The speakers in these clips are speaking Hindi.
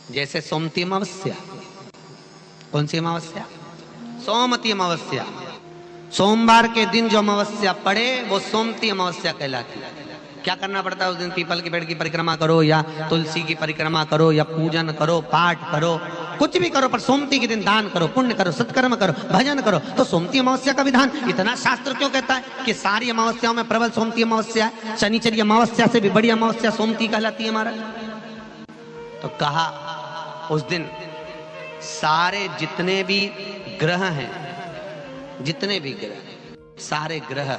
जैसे सोमती अमावस्या, कौन सी अमावस्या? सोमती अमावस्या। सोमवार के दिन जो अमावस्या पड़े वो सोमती अमावस्या कहलाती है। क्या करना पड़ता है उस दिन? पीपल के पेड़ की परिक्रमा करो या तुलसी की परिक्रमा करो या पूजन करो, पाठ करो, कुछ भी करो, पर सोमती के दिन दान करो, पुण्य करो, सत्कर्म करो, भजन करो। तो सोमती अमावस्या का विधान इतना शास्त्र क्यों कहता है कि सारी अमावस्याओं में प्रबल सोमती अमावस्या है? शनिचरी अमावस्या से भी बड़ी अमावस्या सोमती कहलाती है महाराज। तो कहा उस दिन सारे जितने भी ग्रह हैं, जितने भी ग्रह, सारे ग्रह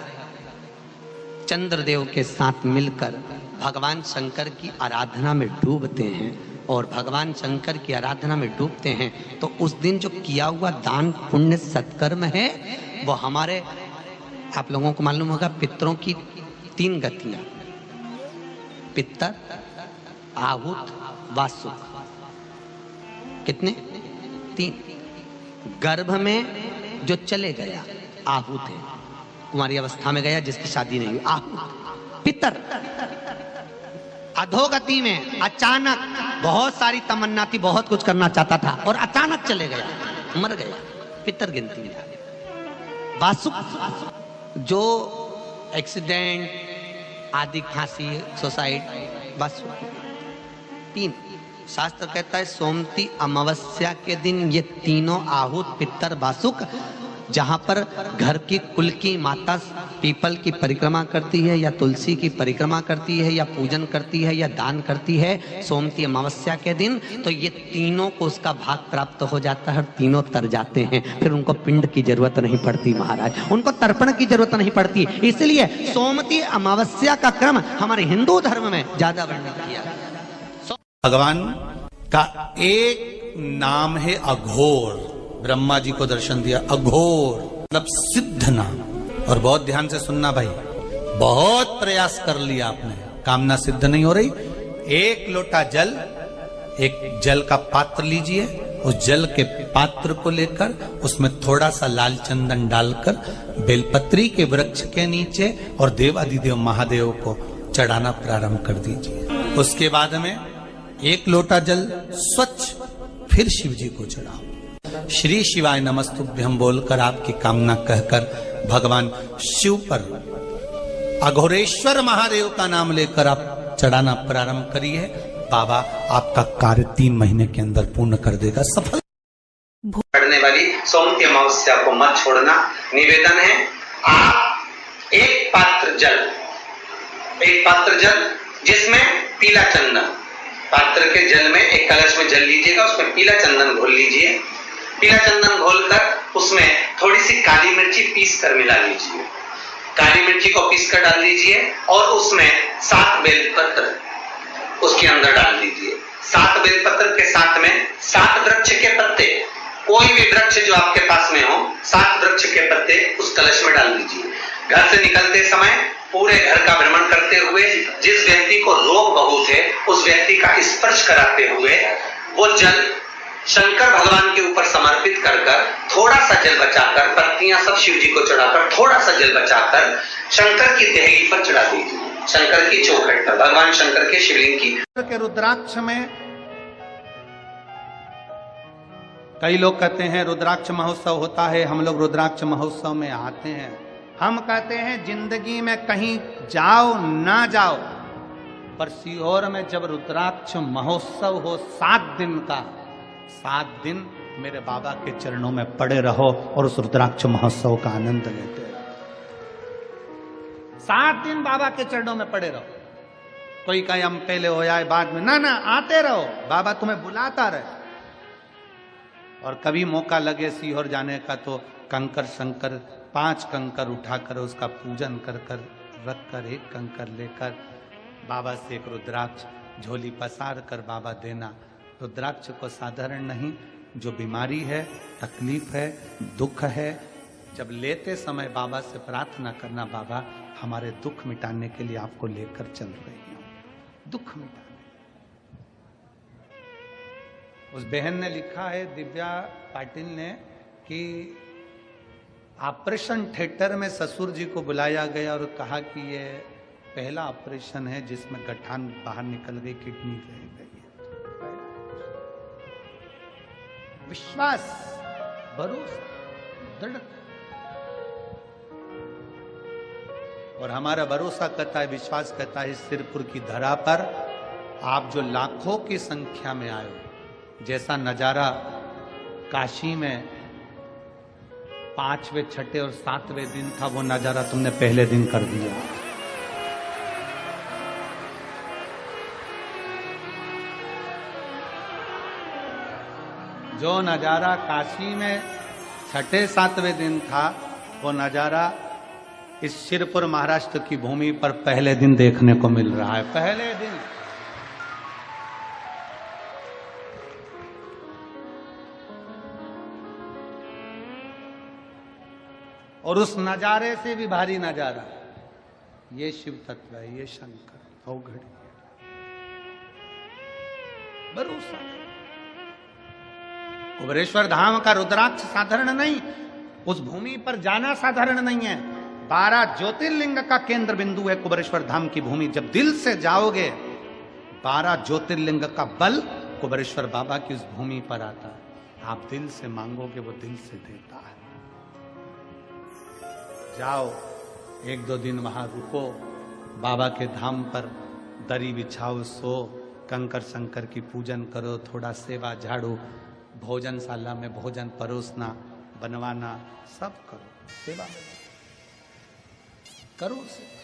चंद्रदेव के साथ मिलकर भगवान शंकर की आराधना में डूबते हैं। और भगवान शंकर की आराधना में डूबते हैं तो उस दिन जो किया हुआ दान पुण्य सत्कर्म है वो हमारे, आप लोगों को मालूम होगा, पितरों की 3 गतियां, पितर, आहुत, वासुक। कितने? 3। गर्भ में जो चले गया आहुत है, कुमारी अवस्था में गया जिसकी शादी नहीं हुई, आहुत। पितर अधोगति में अचानक बहुत सारी तमन्ना थी, बहुत कुछ करना चाहता था और अचानक चले गया, मर गया, पितर गिनती में आ गया। वासुक जो एक्सीडेंट आदि, खांसी, सुसाइड, वासुक। 3 शास्त्र कहता है सोमती अमावस्या के दिन ये तीनों आहुत, पितर, वासुक, जहां पर घर की कुल की माता पीपल की परिक्रमा करती है या तुलसी की परिक्रमा करती है या पूजन करती है या दान करती है सोमती अमावस्या के दिन, तो ये तीनों को उसका भाग प्राप्त हो जाता है और तीनों तर जाते हैं। फिर उनको पिंड की जरूरत नहीं पड़ती महाराज, उनको तर्पण की जरूरत नहीं पड़ती। इसलिए सोमती अमावस्या का क्रम हमारे हिंदू धर्म में ज्यादा वर्णित किया गया। भगवान का एक नाम है अघोर। ब्रह्मा जी को दर्शन दिया, अघोर मतलब सिद्ध नाम। और बहुत ध्यान से सुनना भाई, बहुत प्रयास कर लिया आपने, कामना सिद्ध नहीं हो रही। 1 लोटा जल, एक जल का पात्र लीजिए, उस जल के पात्र को लेकर उसमें थोड़ा सा लाल चंदन डालकर बेलपत्री के वृक्ष के नीचे और देवादिदेव महादेव को चढ़ाना प्रारंभ कर दीजिए। उसके बाद में 1 लोटा जल स्वच्छ फिर शिव जी को चढ़ाओ। श्री शिवाय नमस्तुभ्यम बोलकर आपकी कामना कहकर भगवान शिव पर अघोरेश्वर महादेव का नाम लेकर आप चढ़ाना प्रारंभ करिए। बाबा आपका कार्य 3 महीने के अंदर पूर्ण कर देगा, सफल। पड़ने वाली सोमती अमावस्या को मत छोड़ना। निवेदन है, आप एक पात्र जल जिसमें पीला चंदन, पात्र के जल में एक कलश में जल लीजिएगा, उसमें पीला चंदन घोल लीजिए। पीला चंदन घोलकर उसमें थोड़ी सी काली मिर्ची पीस कर मिला लीजिए। काली मिर्ची को पीस कर डाल दीजिए और उसमें 7 बेलपत्र उसके अंदर डाल दीजिए। 7 बेलपत्र के साथ में 7 वृक्ष के पत्ते, कोई भी वृक्ष जो आपके पास में हो, 7 वृक्ष के पत्ते उस कलश में डाल दीजिए। घर से निकलते समय पूरे घर का भ्रमण करते हुए जिस व्यक्ति को रोग बहुत है उस व्यक्ति का स्पर्श कराते हुए वो जल शंकर भगवान के ऊपर समर्पित कर थोड़ा सा जल बचाकर, पत्तियां सब शिव जी को चढ़ाकर थोड़ा सा जल बचाकर शंकर की देहली पर चढ़ा दीजिए, शंकर की चौखट पर, भगवान शंकर के शिवलिंग की। के रुद्राक्ष में कई लोग कहते हैं रुद्राक्ष महोत्सव होता है, हम लोग रुद्राक्ष महोत्सव में आते हैं। हम कहते हैं जिंदगी में कहीं जाओ ना जाओ, पर सीहोर में जब रुद्राक्ष महोत्सव हो 7 दिन का, 7 दिन मेरे बाबा के चरणों में पड़े रहो और उस रुद्राक्ष महोत्सव का आनंद लेते रहो। 7 दिन बाबा के चरणों में पड़े रहो। कोई कहे हम पहले हो जाए बाद में, ना आते रहो, बाबा तुम्हें बुलाता रहे। और कभी मौका लगे सीहोर जाने का तो कंकर शंकर 5 कंकर उठाकर उसका पूजन कर रख कर 1 कंकर लेकर बाबा से एक रुद्राक्ष झोली पसार कर बाबा देना। रुद्राक्ष को साधारण नहीं, जो बीमारी है, तकलीफ है, दुख है, जब लेते समय बाबा से प्रार्थना करना, बाबा हमारे दुख मिटाने के लिए आपको लेकर चल रही हूं, दुख मिटाने। उस बहन ने लिखा है, दिव्या पाटिल ने, कि ऑपरेशन थिएटर में ससुर जी को बुलाया गया और कहा कि ये पहला ऑपरेशन है जिसमें गठान बाहर निकल गई, किडनी रह गई है। विश्वास, भरोसा, दृढ़ता। और हमारा भरोसा करता है, विश्वास करता है, इस सिरपुर की धरा पर आप जो लाखों की संख्या में आए हो, जैसा नजारा काशी में 5वें, 6ठे और 7वें दिन था, वो नजारा तुमने पहले दिन कर दिया। जो नजारा काशी में 6ठे, 7वें दिन था, वो नजारा इस शिरपुर महाराष्ट्र की भूमि पर पहले दिन देखने को मिल रहा है। पहले दिन। और उस नजारे से भी भारी नजारा, ये शिव तत्व है, ये शंकर अवघड़ी भरोसा। कुबेरेश्वर धाम का रुद्राक्ष साधारण नहीं, उस भूमि पर जाना साधारण नहीं है। 12 ज्योतिर्लिंग का केंद्र बिंदु है कुबेरेश्वर धाम की भूमि। जब दिल से जाओगे, 12 ज्योतिर्लिंग का बल कुबेरेश्वर बाबा की उस भूमि पर आता है। आप दिल से मांगोगे, वो दिल से देता है। जाओ, 1-2 दिन वहां रुको, बाबा के धाम पर दरी बिछाओ, सो, कंकर शंकर की पूजन करो, थोड़ा सेवा, झाड़ू, भोजनशाला में भोजन परोसना, बनवाना, सब करो, सेवा करो सेवा।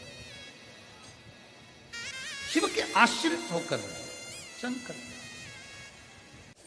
शिव के आश्रित होकर शंकर।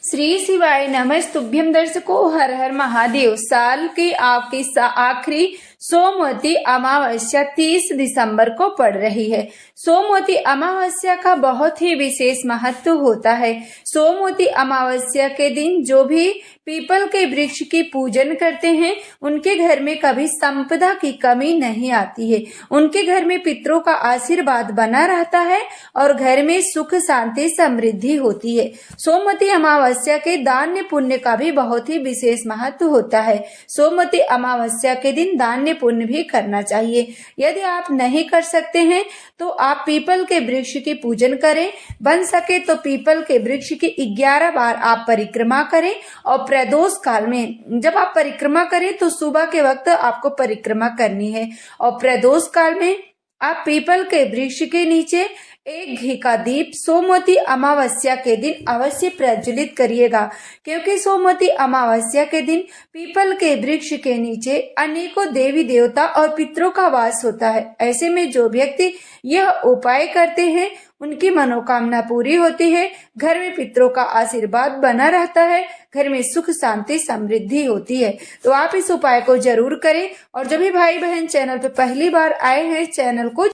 श्री शिवाय नमस्तुभ्यम। दर्शकों, हर हर महादेव। साल की आपकी आखिरी सोमवती अमावस्या 30 दिसंबर को पड़ रही है। सोमवती अमावस्या का बहुत ही विशेष महत्व होता है। सोमवती अमावस्या के दिन जो भी पीपल के वृक्ष की पूजन करते हैं, उनके घर में कभी संपदा की कमी नहीं आती है। उनके घर में पितरों का आशीर्वाद बना रहता है और घर में सुख शांति समृद्धि होती है। सोमवती अमावस्या के दान पुण्य का भी बहुत ही विशेष महत्व होता है। सोमवती अमावस्या के दिन दान पुण्य भी करना चाहिए। यदि आप नहीं कर सकते हैं तो आप पीपल के वृक्ष की पूजन करें। बन सके तो पीपल के वृक्ष की 11 बार आप परिक्रमा करें। और प्रदोष काल में जब आप परिक्रमा करें तो सुबह के वक्त आपको परिक्रमा करनी है। और प्रदोष काल में आप पीपल के वृक्ष के नीचे एक घी का दीप सोमवती अमावस्या के दिन अवश्य प्रज्वलित करिएगा, क्योंकि सोमवती अमावस्या के दिन पीपल के वृक्ष के नीचे अनेकों देवी देवता और पितरों का वास होता है। ऐसे में जो व्यक्ति यह उपाय करते हैं, उनकी मनोकामना पूरी होती है, घर में पितरों का आशीर्वाद बना रहता है, घर में सुख शांति समृद्धि होती है। तो आप इस उपाय को जरूर करें। और जो भी भाई बहन चैनल पे पहली बार आए हैं, चैनल को